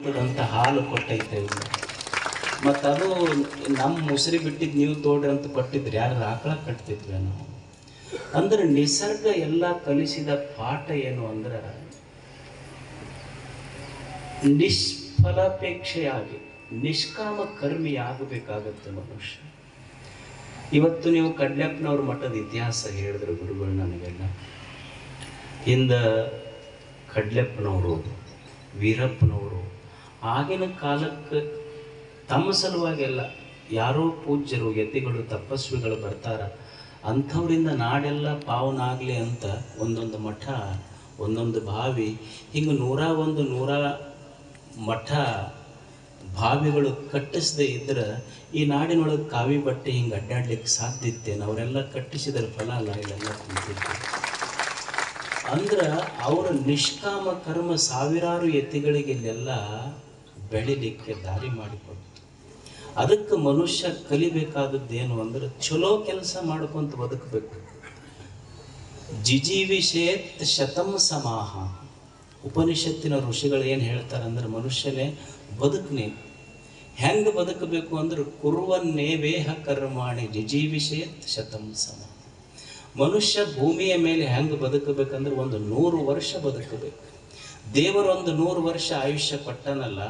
ಅಂತ ಹಾಲು ಕೊಟ್ಟೈತೆ ಮತ್ತು ಅದು ನಮ್ಮ ಮುಸುರಿ ಬಿಟ್ಟಿದ್ದು ನೀವು ತೋಡ್ರಿ ಅಂತ ಕೊಟ್ಟಿದ್ರಿ, ಯಾರು ಆಕಳ ಕಟ್ತಿದ್ವಿ ನಾವು. ಅಂದ್ರೆ ನಿಸರ್ಗ ಎಲ್ಲ ಕಲಿಸಿದ ಪಾಠ ಏನು ಅಂದ್ರೆ ನಿಷ್ಫಲಾಪೇಕ್ಷೆಯಾಗಿ ನಿಷ್ಕಾಮ ಕರ್ಮಿ ಆಗಬೇಕಾಗತ್ತೆ ಮನುಷ್ಯ. ಇವತ್ತು ನೀವು ಕಡ್ಲೆಪ್ಪನವ್ರ ಮಠದ ಇತಿಹಾಸ ಹೇಳಿದ್ರು ಗುರುಗಳು ನನಗೆಲ್ಲ. ಹಿಂದ ಕಡ್ಲೆಪ್ಪನವರು, ವೀರಪ್ಪನವರು ಆಗಿನ ಕಾಲಕ್ಕೆ ತಮ್ಮ ಸಲುವಾಗೆಲ್ಲ ಯಾರೋ ಪೂಜ್ಯರು, ಯತಿಗಳು, ತಪಸ್ವಿಗಳು ಬರ್ತಾರ, ಅಂಥವರಿಂದ ನಾಡೆಲ್ಲ ಪಾವನಾಗಲಿ ಅಂತ ಒಂದೊಂದು ಮಠ, ಒಂದೊಂದು ಬಾವಿ, ಹಿಂಗೆ 100 ಮಠ ಬಾವಿಗಳು ಕಟ್ಟಿಸದೇ ಇದ್ರೆ ಈ ನಾಡಿನೊಳಗೆ ಕಾವಿ ಬಟ್ಟೆ ಹಿಂಗೆ ಅಡ್ಡಾಡ್ಲಿಕ್ಕೆ ಸಾಧ್ಯತ್ತೇನೆ? ಅವರೆಲ್ಲ ಕಟ್ಟಿಸಿದ್ರ ಫಲ ಅಲ್ಲ ಇಲ್ಲೆಲ್ಲ ಕುಂತಿದ್ದು. ಅಂದ್ರೆ ಅವರ ನಿಷ್ಕಾಮ ಕರ್ಮ ಸಾವಿರಾರು ಯತಿಗಳಿಗೆ ಇಲ್ಲೆಲ್ಲ ಬೆಳಿಲಿಕ್ಕೆ ದಾರಿ ಮಾಡಿಕೊಡ್ತು. ಅದಕ್ಕೆ ಮನುಷ್ಯ ಕಲಿಬೇಕಾದದ್ದೇನು ಅಂದ್ರೆ ಚಲೋ ಕೆಲಸ ಮಾಡ್ಕೊಂತ ಬದುಕಬೇಕು. ಜಿಜೀವಿಷೇತ್ ಶತಂ ಸಮಾಹ. ಉಪನಿಷತ್ತಿನ ಋಷಿಗಳು ಏನು ಹೇಳ್ತಾರಂದ್ರೆ ಮನುಷ್ಯನೇ ಬದುಕನೇ ಹೆಂಗೆ ಬದುಕಬೇಕು ಅಂದ್ರೆ ಕುರುವನ್ನೇವೇಹ ಕರ್ಮಾಣಿ ಜಿಜೀವಿಷೇತ್ ಶತಂ ಸಮಾಹ. ಮನುಷ್ಯ ಭೂಮಿಯ ಮೇಲೆ ಹೆಂಗೆ ಬದುಕಬೇಕಂದ್ರೆ 100 ವರ್ಷ ಬದುಕಬೇಕು. ದೇವರೊಂದು 100 ವರ್ಷ ಆಯುಷ್ಯ ಕೊಟ್ಟನಲ್ಲ,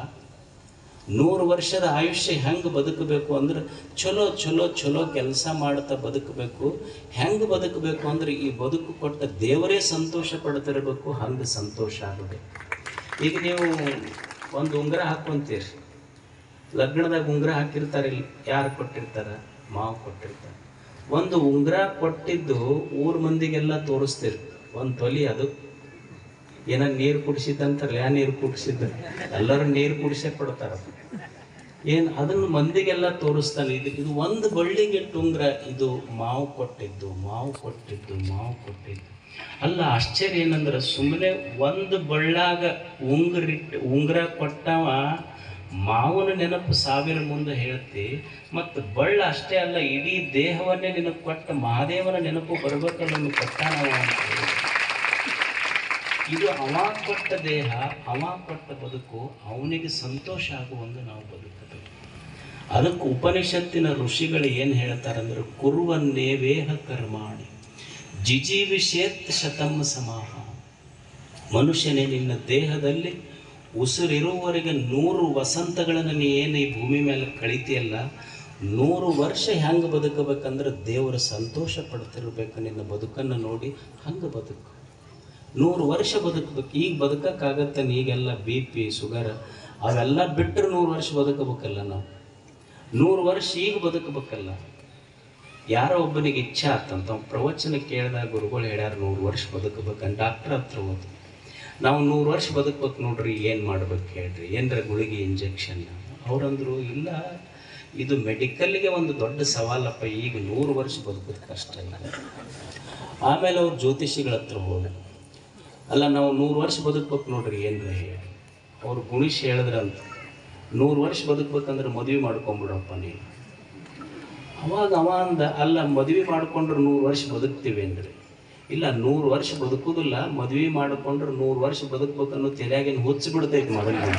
100 ವರ್ಷದ ಆಯುಷ್ಯ ಹೆಂಗೆ ಬದುಕಬೇಕು ಅಂದ್ರೆ ಚಲೋ ಚಲೋ ಚಲೋ ಕೆಲಸ ಮಾಡ್ತಾ ಬದುಕಬೇಕು. ಹೆಂಗೆ ಬದುಕಬೇಕು ಅಂದ್ರೆ ಈ ಬದುಕು ಕೊಟ್ಟ ದೇವರೇ ಸಂತೋಷ ಪಡ್ತಿರ್ಬೇಕು, ಹಂಗೆ ಸಂತೋಷ ಆಗಬೇಕು. ಈಗ ನೀವು ಒಂದು ಉಂಗುರ ಹಾಕ್ಕೊಂತೀರಿ, ಲಗ್ನದಾಗ ಉಂಗುರ ಹಾಕಿರ್ತಾರೆ, ಯಾರು ಕೊಟ್ಟಿರ್ತಾರ? ಮಾವು ಕೊಟ್ಟಿರ್ತಾರೆ. ಒಂದು ಉಂಗುರ ಕೊಟ್ಟಿದ್ದು ಊರ್ ಮಂದಿಗೆಲ್ಲ ತೋರಿಸ್ತೀರಿ, ಒಂದು ತೊಲಿ ಅದು ಏನ ನೀರು ಕುಡಿಸಿದ್ದಂತಾರಲ್ಲ, ಯಾ ನೀರು ಕುಡಿಸಿದ್ದ? ಎಲ್ಲರೂ ನೀರು ಕುಡಿಸೇ ಕೊಡ್ತಾರ. ಏನು ಅದನ್ನು ಮಂದಿಗೆಲ್ಲ ತೋರಿಸ್ತಾನೆ. ಇದು ಒಂದು ಬಳ್ಳಿಗೆಟ್ಟು ಉಂಗುರ, ಇದು ಮಾವು ಕೊಟ್ಟಿದ್ದು, ಮಾವು ಕೊಟ್ಟಿದ್ದು, ಮಾವು ಕೊಟ್ಟಿದ್ದು. ಅಲ್ಲ, ಆಶ್ಚರ್ಯ ಏನಂದ್ರೆ ಸುಮ್ಮನೆ ಒಂದು ಬಳ್ಳಾಗ ಉಂಗುರ ಕೊಟ್ಟವ ಮಾವನ ನೆನಪು 1000 ಮುಂದೆ ಹೇಳ್ತಿ, ಮತ್ತು ಬಳ್ಳ ಅಷ್ಟೇ ಅಲ್ಲ, ಇಡೀ ದೇಹವನ್ನೇ ನೆನಪು ಕೊಟ್ಟ ಮಹಾದೇವನ ನೆನಪು ಬರ್ಬೇಕಲ್ಲ ಕೊಟ್ಟಾನವ ಅಂತ. ಇದು ಅವ ಕೊಟ್ಟ ದೇಹ, ಅವ ಕೊಟ್ಟ ಬದುಕು, ಅವನಿಗೆ ಸಂತೋಷ ಆಗುವಂದು ನಾವು ಬದುಕಬೇಕು. ಅದಕ್ಕೆ ಉಪನಿಷತ್ತಿನ ಋಷಿಗಳು ಏನು ಹೇಳ್ತಾರಂದ್ರೆ ಕುರುವನ್ನೇವೇಹ ಕರ್ಮಾಣಿ ಜಿಜೀವಿಷೇತ್ ಶತಂ ಸಮಾಹ. ಮನುಷ್ಯನೇ ನಿನ್ನ ದೇಹದಲ್ಲಿ ಉಸಿರಿರುವವರೆಗೆ 100 ವಸಂತಗಳನ್ನು ನೀ ಏನು ಈ ಭೂಮಿ ಮೇಲೆ ಕಳಿತೀಯಲ್ಲ, 100 ವರ್ಷ ಹೆಂಗೆ ಬದುಕಬೇಕಂದ್ರೆ ದೇವರು ಸಂತೋಷ ಪಡ್ತಿರ್ಬೇಕು ನಿನ್ನ ಬದುಕನ್ನು ನೋಡಿ. ಹಂಗೆ ಬದುಕು, 100 ವರ್ಷ ಬದುಕಬೇಕು. ಈಗ ಬದುಕಕ್ಕಾಗತ್ತೆ? ಈಗೆಲ್ಲ BP ಶುಗರ್ ಅವೆಲ್ಲ ಬಿಟ್ಟರೆ 100 ವರ್ಷ ಬದುಕಬೇಕಲ್ಲ ನಾವು. 100 ವರ್ಷ ಈಗ ಬದುಕಬೇಕಲ್ಲ. ಯಾರೋ ಒಬ್ಬನಿಗೆ ಇಚ್ಛೆ ಆತಂತ ಪ್ರವಚನ ಕೇಳಿದಾಗ ಗುರುಗಳು ಹೇಳ್ಯಾರ 100 ವರ್ಷ ಬದುಕಬೇಕಂತ. ಡಾಕ್ಟರ್ ಹತ್ರ ಹೋದ್ರು, ನಾವು 100 ವರ್ಷ ಬದುಕಬೇಕು ನೋಡ್ರಿ, ಏನು ಮಾಡ್ಬೇಕು ಹೇಳ್ರಿ, ಏನರ ಗುಳಿಗೆ ಇಂಜೆಕ್ಷನ್? ಅವ್ರಂದ್ರು ಇಲ್ಲ, ಇದು ಮೆಡಿಕಲ್ಗೆ ಒಂದು ದೊಡ್ಡ ಸವಾಲಪ್ಪ, ಈಗ 100 ವರ್ಷ ಬದುಕೋದು ಕಷ್ಟ ಇಲ್ಲ. ಆಮೇಲೆ ಅವ್ರು ಜ್ಯೋತಿಷಿಗಳ ಹತ್ರ ಹೋದ್ರು, ಅಲ್ಲ ನಾವು 100 ವರ್ಷ ಬದುಕಬೇಕು ನೋಡ್ರಿ, ಏನರ ಹೇಳಿ. ಅವ್ರು ಗುಣಿಸಿ ಹೇಳಿದ್ರಂತ, 100 ವರ್ಷ ಬದುಕಬೇಕಂದ್ರೆ ಮದುವೆ ಮಾಡ್ಕೊಂಬಿಡಪ್ಪ ನೀನು. ಅವಾಗ ಅವ ಅಂದ, ಅಲ್ಲ ಮದುವೆ ಮಾಡ್ಕೊಂಡ್ರೆ 100 ವರ್ಷ ಬದುಕ್ತೀವಿ ಅಂದ್ರೆ. ಇಲ್ಲ, 100 ವರ್ಷ ಬದುಕುದಿಲ್ಲ, ಮದುವೆ ಮಾಡಿಕೊಂಡ್ರೆ 100 ವರ್ಷ ಬದುಕ್ಬೇಕನ್ನೋ ತಲೆಯಾಗೇನು ಹುಚ್ಚಿ ಬಿಡ್ತೈತಿ ಮೊದಲಿಗೆ.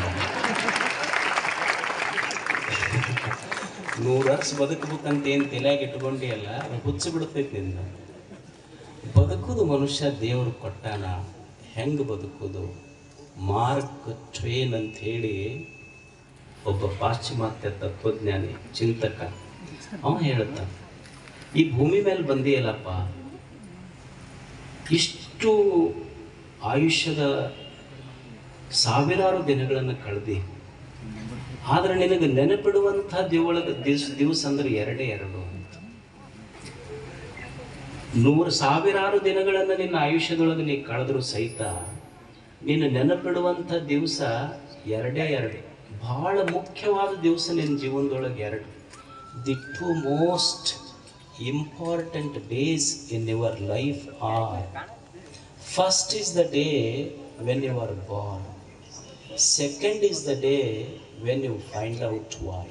100 ವರ್ಷ ಬದುಕಬೇಕಂತ ಏನು ತಲೆಯಾಗಿ ಇಟ್ಕೊಂಡಿ ಅಲ್ಲ, ಅದು ಹುಚ್ಚಿ ಬಿಡ್ತೈತಿ ನಿನ್ನ. ಬದುಕುದು ಮನುಷ್ಯ ದೇವರು ಕೊಟ್ಟಾನ, ಹೆಂಗೆ ಬದುಕುದು? ಮಾರ್ಕ್ ಟ್ವೇನ್ ಅಂತ ಹೇಳಿ ಒಬ್ಬ ಪಾಶ್ಚಿಮಾತ್ಯ ತತ್ವಜ್ಞಾನಿ, ಚಿಂತಕ, ಅವ ಹೇಳ್ತಾನೆ, ಈ ಭೂಮಿ ಮೇಲೆ ಬಂದಿಯಲ್ಲಪ್ಪ, ಇಷ್ಟು ಆಯುಷ್ಯದ ಸಾವಿರಾರು ದಿನಗಳನ್ನು ಕಳೆದಿ, ಆದ್ರೆ ನಿನಗೆ ನೆನಪಿಡುವಂಥ ದಿವಸ ಅಂದ್ರೆ 2 ಅಂತ. 100,000 ದಿನಗಳನ್ನು ನಿನ್ನ ಆಯುಷ್ಯದೊಳಗೆ ನೀ ಕಳೆದ್ರು ಸಹಿತ ನೀನು ನೆನಪಿಡುವಂಥ ದಿವಸ 2. ಬಹಳ ಮುಖ್ಯವಾದ ದಿವಸ ನಿನ್ನ ಜೀವನದೊಳಗೆ 2. The 2 most important days in your life are: first is the day when you are born, second is the day when you find out why.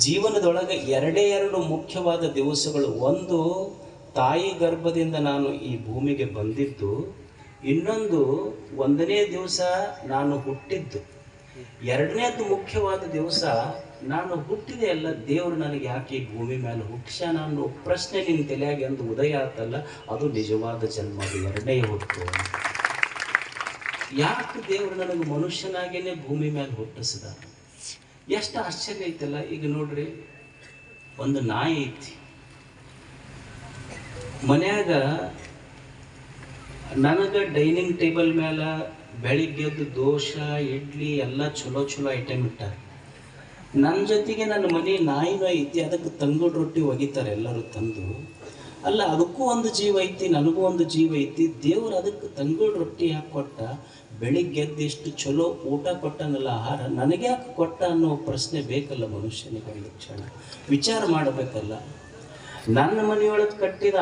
ಜೀವನದೊಳಗೆ 2 ಮುಖ್ಯವಾದ ದಿವಸಗಳು. ಒಂದು, ತಾಯಿ ಗರ್ಭದಿಂದ ನಾನು ಈ ಭೂಮಿಗೆ ಬಂದಿದ್ದು, ಇನ್ನೊಂದು, 1ನೇ ದಿವಸ ನಾನು ಹುಟ್ಟಿದ್ದು, 2ನೇದು ಮುಖ್ಯವಾದ ದಿವಸ ನಾನು ಹುಟ್ಟಿದೆ ಅಲ್ಲ, ದೇವರು ನನಗೆ ಯಾಕೆ ಈ ಭೂಮಿ ಮೇಲೆ ಹುಟ್ಟಿಸ್ಯಾನ ಅನ್ನೋ ಪ್ರಶ್ನೆ ನಿನ್ನ ತಲೆಯಾಗಿ ಅಂದು ಉದಯ ಆತಲ್ಲ, ಅದು ನಿಜವಾದ ಜನ್ಮ, ಅದು 2ನೇ ಹುಟ್ಟು. ಯಾಕೆ ದೇವರು ನನಗೆ ಮನುಷ್ಯನಾಗೇನೆ ಭೂಮಿ ಮೇಲೆ ಹುಟ್ಟಿಸಿದ? ಎಷ್ಟು ಆಶ್ಚರ್ಯ ಐತಲ್ಲ. ಈಗ ನೋಡ್ರಿ, ಒಂದು ನಾಯಿ ಐತಿ ಮನ್ಯಾಗ, ನನಗೆ ಡೈನಿಂಗ್ ಟೇಬಲ್ ಮೇಲೆ ಬೆಳಿಗ್ಗೆದ್ದು ದೋಸೆ ಇಡ್ಲಿ ಎಲ್ಲ ಚಲೋ ಚಲೋ ಐಟಮ್ ಇಟ್ಟಾರ. ನನ್ನ ಜೊತೆಗೆ ನನ್ನ ಮನೆ ನಾಯಿನೂ ಐತಿ, ಅದಕ್ಕೆ ತಂಗುಡ್ ರೊಟ್ಟಿ ಒಗಿತಾರೆ ಎಲ್ಲರೂ ತಂದು. ಅಲ್ಲ, ಅದಕ್ಕೂ ಒಂದು ಜೀವ ಐತಿ, ನನಗೂ ಒಂದು ಜೀವ ಐತಿ. ದೇವರು ಅದಕ್ಕೆ ತಂಗುಡ್ ರೊಟ್ಟಿ ಯಾಕೆ ಕೊಟ್ಟ? ಬೆಳಿಗ್ಗೆದ್ದು ಇಷ್ಟು ಚಲೋ ಊಟ ಕೊಟ್ಟನಲ್ಲ, ಆಹಾರ ನನಗೆ ಯಾಕೆ ಕೊಟ್ಟ ಅನ್ನೋ ಪ್ರಶ್ನೆ ಬೇಕಲ್ಲ ಮನುಷ್ಯನಿಗೆ. ಒಂದು ಕ್ಷಣ ವಿಚಾರ ಮಾಡಬೇಕಲ್ಲ. ನನ್ನ ಮನೆಯೊಳಗೆ ಕಟ್ಟಿದ